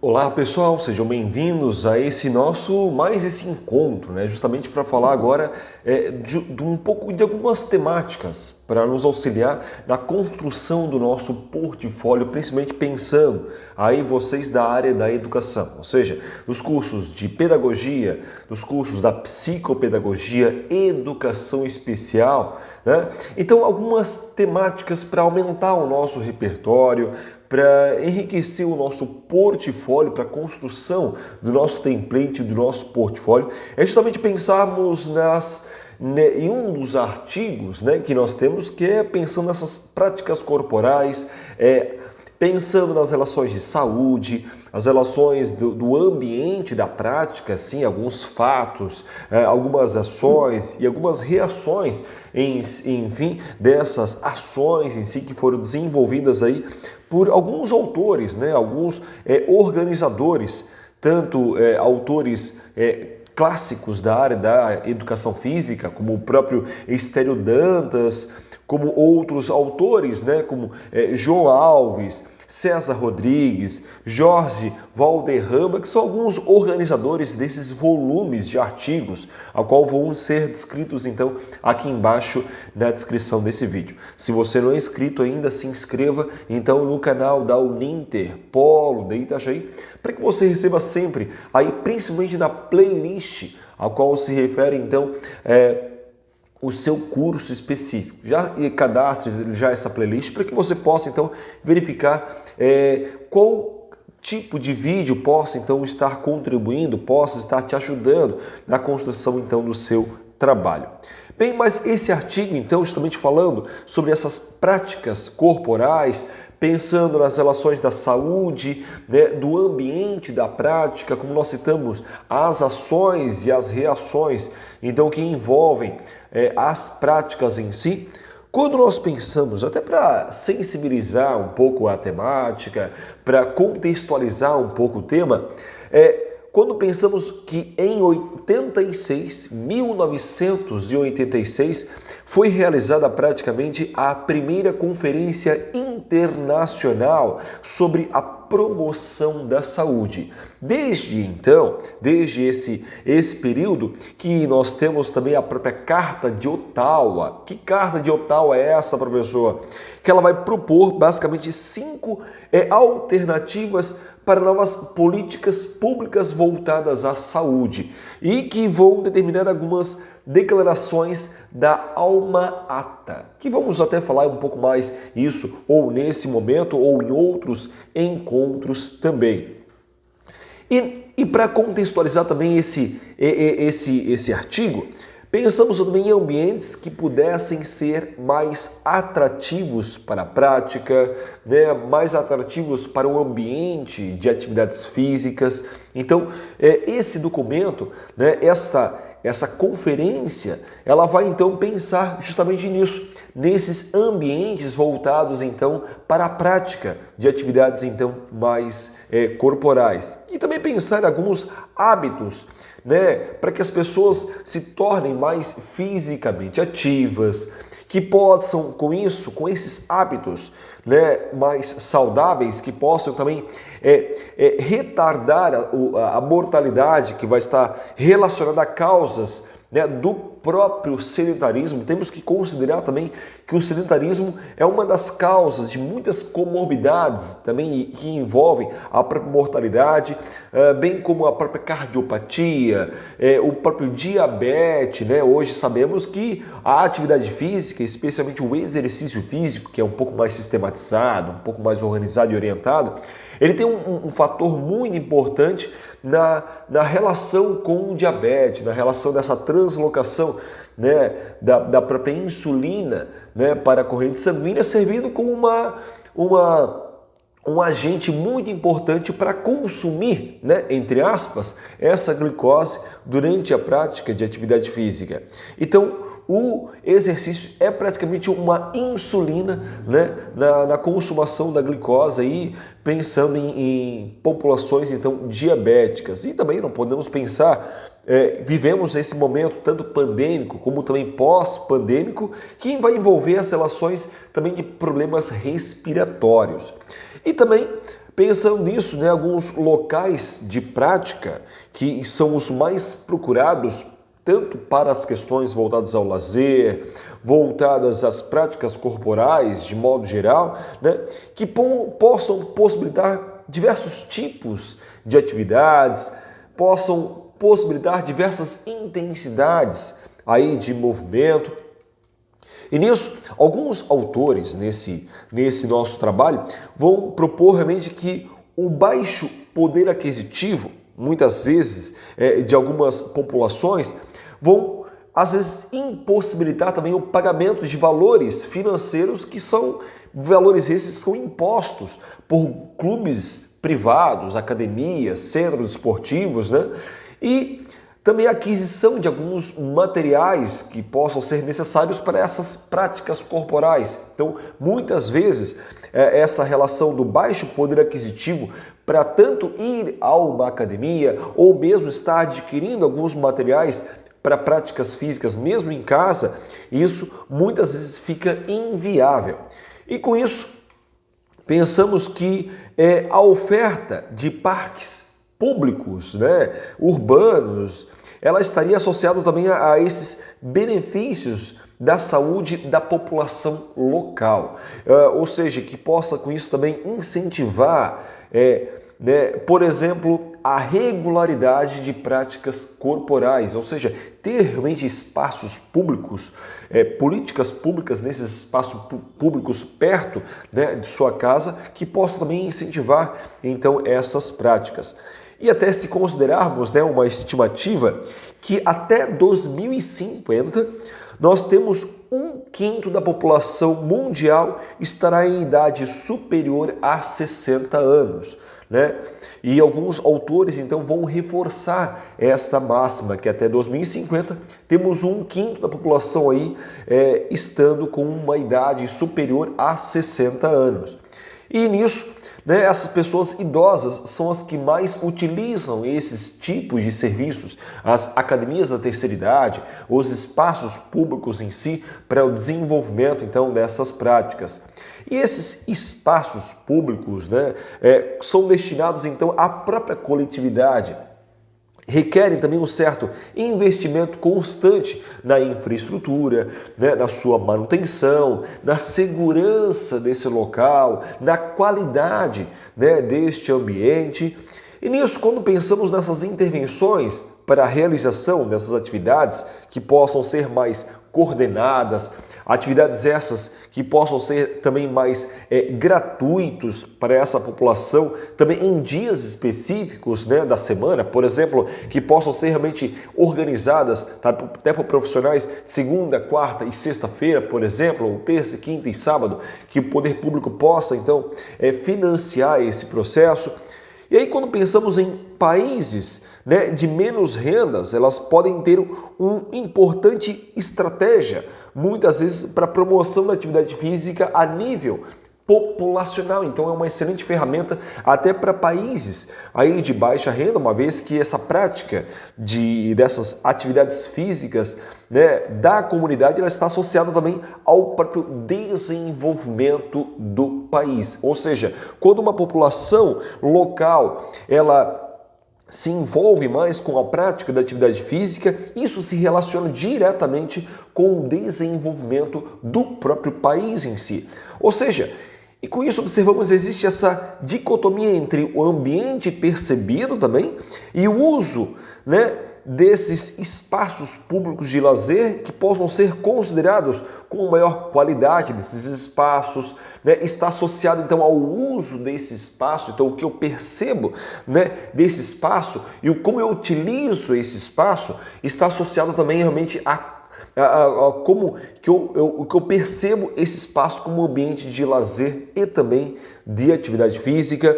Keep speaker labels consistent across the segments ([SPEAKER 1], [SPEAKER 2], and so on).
[SPEAKER 1] Olá pessoal, sejam bem-vindos a esse encontro, justamente para falar agora de um pouco de algumas temáticas para nos auxiliar na construção do nosso portfólio, principalmente pensando aí vocês da área da educação, ou seja, dos cursos de pedagogia, dos cursos da psicopedagogia, educação especial, né? Então algumas temáticas para aumentar o nosso repertório, para enriquecer o nosso portfólio, para a construção do nosso template, do nosso portfólio, é justamente pensarmos em um dos artigos que nós temos, que é pensando nessas práticas corporais, pensando nas relações de saúde, as relações do ambiente da prática, sim, alguns fatos, algumas ações e algumas reações, enfim, dessas ações em si que foram desenvolvidas aí por alguns autores, alguns organizadores, tanto autores clássicos da área da educação física, como o próprio Estélio Dantas, como outros autores, como João Alves, César Rodrigues, Jorge Valderrama, que são alguns organizadores desses volumes de artigos, a qual vão ser descritos então aqui embaixo na descrição desse vídeo. Se você não é inscrito ainda, se inscreva então no canal da Uninter Polo de Itajaí, para que você receba sempre, aí principalmente na playlist, a qual se refere então o seu curso específico. Já cadastre já essa playlist para que você possa então verificar qual tipo de vídeo possa então estar contribuindo, possa estar te ajudando na construção então do seu trabalho. Bem, mas esse artigo então justamente falando sobre essas práticas corporais, pensando nas relações da saúde, do ambiente da prática, como nós citamos, as ações e as reações, então que envolvem as práticas em si. Quando nós pensamos, até para sensibilizar um pouco a temática, para contextualizar um pouco o tema, quando pensamos que em 1986, foi realizada praticamente a primeira conferência internacional sobre a promoção da saúde. Desde então, desde esse período, que nós temos também a própria Carta de Ottawa. Que Carta de Ottawa é essa, professor? Que ela vai propor basicamente 5 alternativas para novas políticas públicas voltadas à saúde e que vão determinar algumas declarações da Alma Ata, que vamos até falar um pouco mais isso ou nesse momento ou em outros encontros também. E para contextualizar também esse artigo, pensamos também em ambientes que pudessem ser mais atrativos para a prática, mais atrativos para o ambiente de atividades físicas. Então, esse documento, essa conferência, ela vai então pensar justamente nisso, nesses ambientes voltados então para a prática de atividades então mais corporais. E também pensar em alguns hábitos, para que as pessoas se tornem mais fisicamente ativas, que possam com esses hábitos mais saudáveis, que possam também retardar a mortalidade que vai estar relacionada a causas do próprio sedentarismo. Temos que considerar também que o sedentarismo é uma das causas de muitas comorbidades também que envolvem a própria mortalidade, bem como a própria cardiopatia, o próprio diabetes. Hoje sabemos que a atividade física, especialmente o exercício físico, que é um pouco mais sistematizado, um pouco mais organizado e orientado, ele tem um fator muito importante na relação com o diabetes, na relação dessa translocação da própria insulina para a corrente sanguínea, servindo como um agente muito importante para consumir, entre aspas, essa glicose durante a prática de atividade física. Então, o exercício é praticamente uma insulina na consumação da glicose, aí, pensando em populações então diabéticas. E também não podemos pensar, vivemos esse momento tanto pandêmico como também pós-pandêmico, que vai envolver as relações também de problemas respiratórios. E também Pensando nisso, né, alguns locais de prática que são os mais procurados tanto para as questões voltadas ao lazer, voltadas às práticas corporais de modo geral, né, que possam possibilitar diversos tipos de atividades, possam possibilitar diversas intensidades aí de movimento. E nisso, alguns autores nesse nosso trabalho vão propor realmente que o baixo poder aquisitivo, muitas vezes de algumas populações, vão às vezes impossibilitar também o pagamento de valores financeiros que são valores esses são impostos por clubes privados, academias, centros esportivos, né? E também a aquisição de alguns materiais que possam ser necessários para essas práticas corporais. Então, muitas vezes, essa relação do baixo poder aquisitivo para tanto ir a uma academia ou mesmo estar adquirindo alguns materiais para práticas físicas, mesmo em casa, isso muitas vezes fica inviável. E com isso, pensamos que a oferta de parques públicos, né, urbanos, ela estaria associada também a esses benefícios da saúde da população local. Ou seja, que possa com isso também incentivar, por exemplo, a regularidade de práticas corporais, ou seja, ter realmente espaços públicos, políticas públicas nesses espaços públicos perto, né, de sua casa, que possa também incentivar então essas práticas. E até se considerarmos, né, uma estimativa que até 2050 nós temos 1/5 da população mundial estará em idade superior a 60 anos. Né? E alguns autores então vão reforçar esta máxima, que até 2050 temos 1/5 da população aí estando com uma idade superior a 60 anos. E nisso, né, essas pessoas idosas são as que mais utilizam esses tipos de serviços, as academias da terceira idade, os espaços públicos em si, para o desenvolvimento então dessas práticas. E esses espaços públicos, né, são destinados então à própria coletividade. Requerem também um certo investimento constante na infraestrutura, né, na sua manutenção, na segurança desse local, na qualidade, né, deste ambiente. E nisso, quando pensamos nessas intervenções para a realização dessas atividades que possam ser mais coordenadas, atividades essas que possam ser também mais gratuitos para essa população, também em dias específicos, né, da semana, por exemplo, que possam ser realmente organizadas, tá, até por profissionais segunda, quarta e sexta-feira, por exemplo, ou terça, quinta e sábado, que o poder público possa então financiar esse processo. E aí, quando pensamos em países, né, de menos rendas, elas podem ter uma importante estratégia, muitas vezes para a promoção da atividade física a nível populacional. Então é uma excelente ferramenta até para países aí de baixa renda, uma vez que essa prática dessas atividades físicas, né, da comunidade, ela está associada também ao próprio desenvolvimento do país. Ou seja, quando uma população local ela se envolve mais com a prática da atividade física, isso se relaciona diretamente com o desenvolvimento do próprio país em si. Ou seja, e com isso observamos que existe essa dicotomia entre o ambiente percebido também e o uso, né, desses espaços públicos de lazer que possam ser considerados com maior qualidade desses espaços, né? Está associado então ao uso desse espaço, então o que eu percebo, né, desse espaço e como eu utilizo esse espaço está associado também realmente a como que eu percebo esse espaço como um ambiente de lazer e também de atividade física.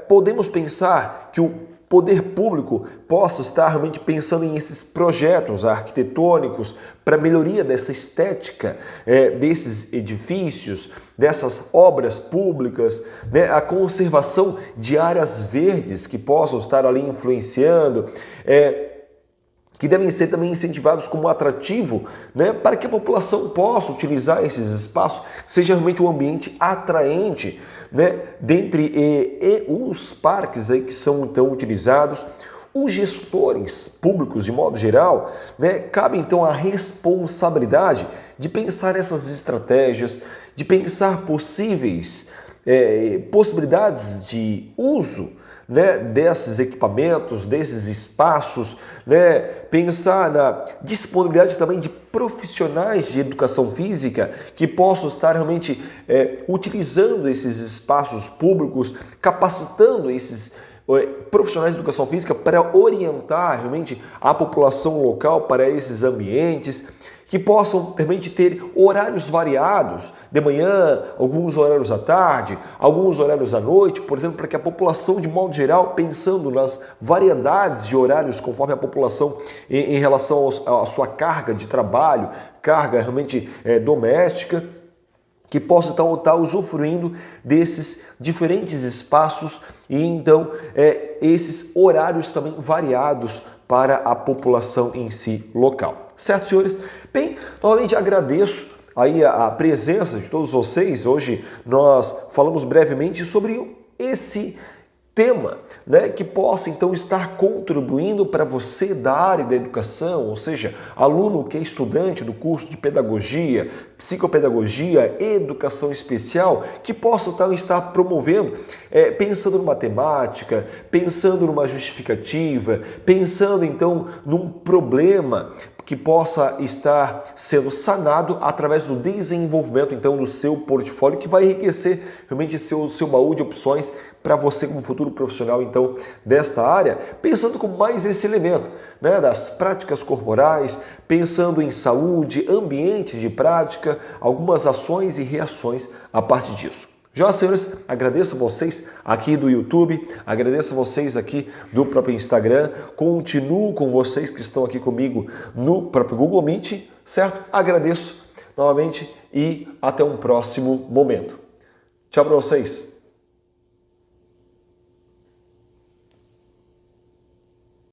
[SPEAKER 1] Podemos pensar que o poder público possa estar realmente pensando em esses projetos arquitetônicos para melhoria dessa estética desses edifícios, dessas obras públicas, né, a conservação de áreas verdes que possam estar ali influenciando, que devem ser também incentivados como atrativo, né, para que a população possa utilizar esses espaços, seja realmente um ambiente atraente, né, dentre os parques aí que são então utilizados. Os gestores públicos, de modo geral, né, cabe então a responsabilidade de pensar essas estratégias, de pensar possíveis possibilidades de uso, né, desses equipamentos, desses espaços, né, pensar na disponibilidade também de profissionais de educação física que possam estar realmente utilizando esses espaços públicos, capacitando esses profissionais de educação física para orientar realmente a população local para esses ambientes, que possam realmente ter horários variados, de manhã, alguns horários à tarde, alguns horários à noite, por exemplo, para que a população, de modo geral, pensando nas variedades de horários conforme a população em relação à sua carga de trabalho, carga realmente doméstica, que possa então estar usufruindo desses diferentes espaços e então esses horários também variados para a população em si local. Certo, senhores? Bem, novamente agradeço aí a presença de todos vocês. Hoje nós falamos brevemente sobre esse tema, né, que possa então estar contribuindo para você da área da educação, ou seja, aluno que é estudante do curso de pedagogia, psicopedagogia, educação especial, que possa então estar promovendo, pensando numa temática, pensando numa justificativa, pensando então num problema que possa estar sendo sanado através do desenvolvimento então do seu portfólio, que vai enriquecer realmente seu baú de opções para você como futuro profissional então desta área, pensando com mais esse elemento, né, das práticas corporais, pensando em saúde, ambientes de prática, algumas ações e reações a partir disso. Já, senhores, agradeço a vocês aqui do YouTube, agradeço a vocês aqui do próprio Instagram, continuo com vocês que estão aqui comigo no próprio Google Meet, certo? Agradeço novamente e até um próximo momento. Tchau para vocês!